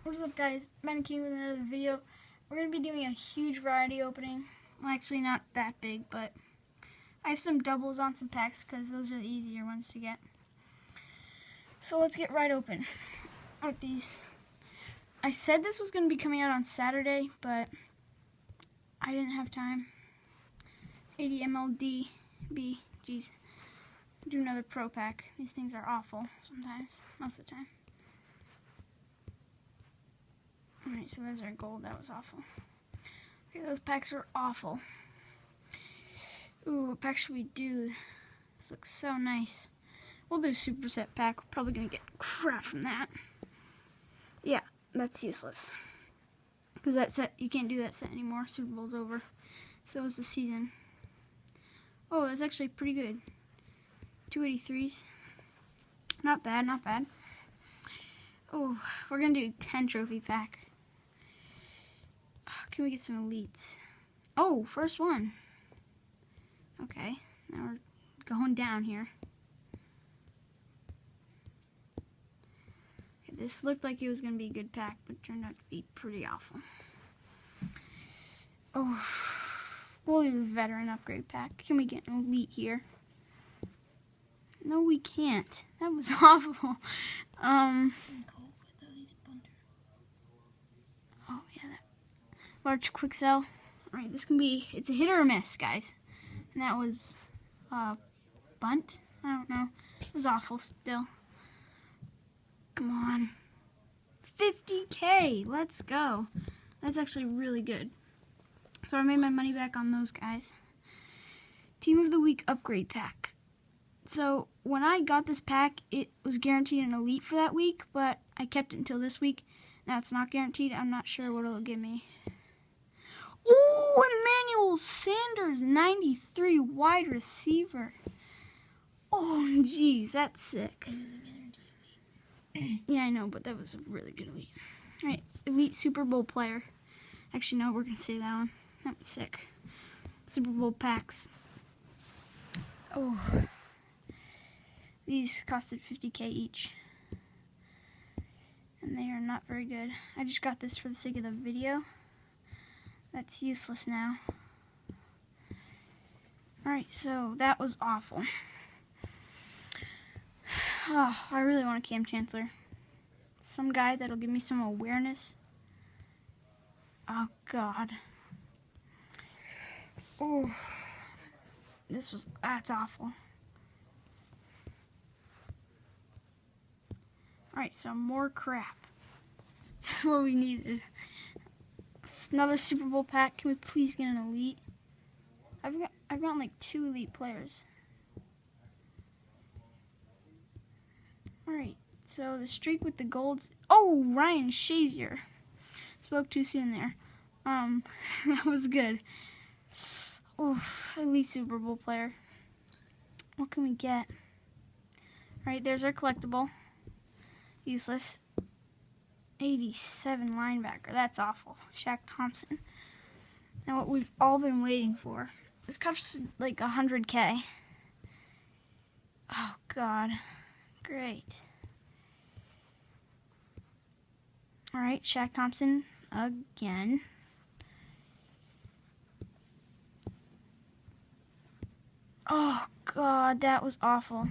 What's up, guys? Ben King with another video. We're going to be doing a huge variety opening. Well, actually not that big, but I have some doubles on some packs because those are the easier ones to get. So let's get right open with these. I said this was going to be coming out on Saturday, but I didn't have time. 80 MLDB. Jeez. Do another pro pack. These things are awful sometimes, most of the time. Alright, so those are gold. That was awful. Okay, those packs are awful. Ooh, what pack should we do? This looks so nice. We'll do a superset pack. We're probably going to get crap from that. Yeah, that's useless. Because that set, you can't do that set anymore. Super Bowl's over. So is the season. Oh, that's actually pretty good. 283s. Not bad, not bad. Oh, we're going to do a 10 trophy pack. Can we get some elites? Oh, first one. Okay, now we're going down here. Okay, this looked like it was going to be a good pack, but it turned out to be pretty awful. Oh, we'll do a veteran upgrade pack. Can we get an elite here? No, we can't. That was awful. Oh, yeah, that large quick sell. Alright, this can be, it's a hit or a miss, guys. And that was, bunt? I don't know. It was awful still. Come on. 50K! Let's go. That's actually really good. So I made my money back on those guys. Team of the Week upgrade pack. So when I got this pack, it was guaranteed an elite for that week, but I kept it until this week. Now it's not guaranteed. I'm not sure what it'll give me. Ooh, Emmanuel Sanders, 93 wide receiver. Oh, jeez, that's sick. Yeah, I know, but that was a really good elite. All right, elite Super Bowl player. Actually, no, we're going to say that one. That was sick. Super Bowl packs. Oh. These costed 50K each. And they are not very good. I just got this for the sake of the video. That's useless now. Alright, so that was awful. Oh, I really want a Cam Chancellor. Some guy that'll give me some awareness. Oh, God. Oh, that's awful. Alright, so more crap. This is what we needed. Another Super Bowl pack. Can we please get an elite? I've gotten like 2 elite players. Alright, so the streak with the golds. Oh, Ryan Shazier. Spoke too soon there. That was good. Oh, elite Super Bowl player. What can we get? Alright, there's our collectible. Useless. 87 linebacker. That's awful. Shaq Thompson. Now what we've all been waiting for. This costs like 100K. Oh, God. Great. Alright, Shaq Thompson again. Oh, God, that was awful.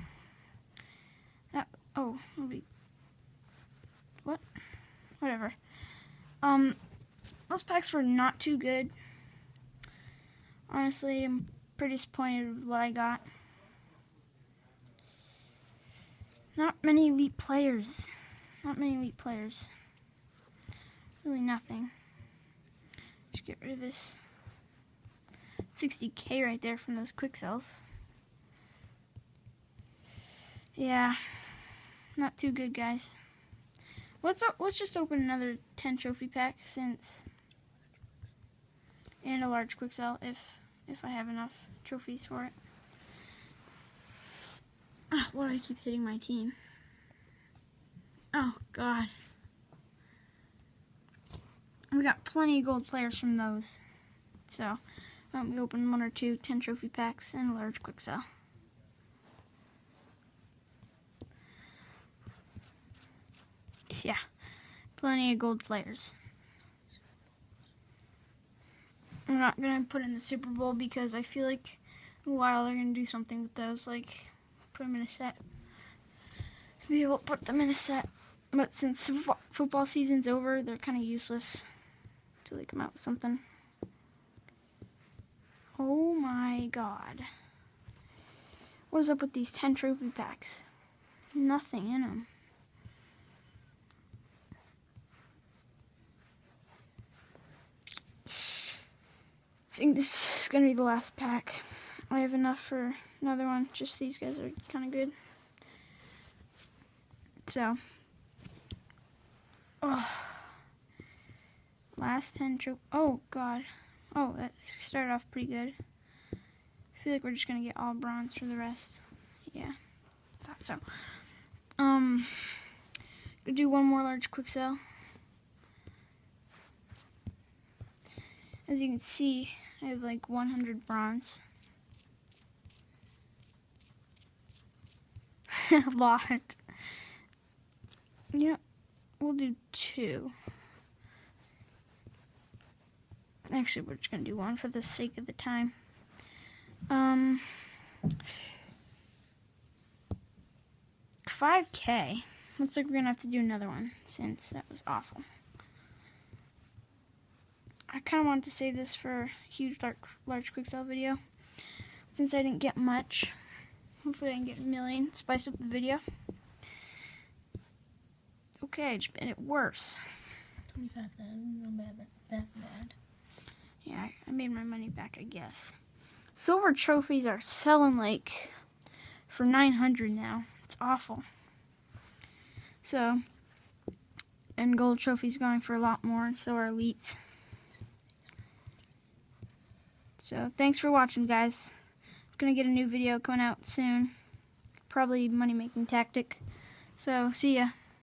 Oh, what? Whatever. Those packs were not too good. Honestly, I'm pretty disappointed with what I got. Not many elite players. Not many elite players. Really nothing. Just get rid of this. 60K right there from those quick sells. Yeah. Not too good, guys. Let's just open another 10 trophy pack and a large quick sell if I have enough trophies for it. Why do I keep hitting my team? Oh, God. We got plenty of gold players from those. So, we open 1 or 2 10 trophy packs and a large quick sell. Yeah. plenty of gold players. I'm not going to put in the Super Bowl because I feel like in a while they're going to do something with those, like put them in a set. Maybe we'll put them in a set. But since football season's over, they're kind of useless until they come out with something. Oh my god. What is up with these 10 trophy packs? Nothing in them. I think this is going to be the last pack. I have enough for another one. Just these guys are kind of good. So, last 10 oh god. Oh, that started off pretty good. I feel like we're just going to get all bronze for the rest. Yeah, thought so. Gonna do one more large quick sell. As you can see, I have like 100 bronze. A lot. Yep, we'll do 2. Actually, we're just gonna do 1 for the sake of the time. 5K. Looks like we're gonna have to do another one since that was awful. I kind of wanted to save this for a huge large quick sell video since I didn't get much. Hopefully I can get 1 million, spice up the video. Okay, I just made it worse. 25,000, not bad, that bad. Yeah, I made my money back, I guess. Silver trophies are selling like for 900 now. It's awful. So, and gold trophies going for a lot more, and so are elites. So, thanks for watching, guys. I'm gonna get a new video coming out soon. Probably money making tactic. So, see ya.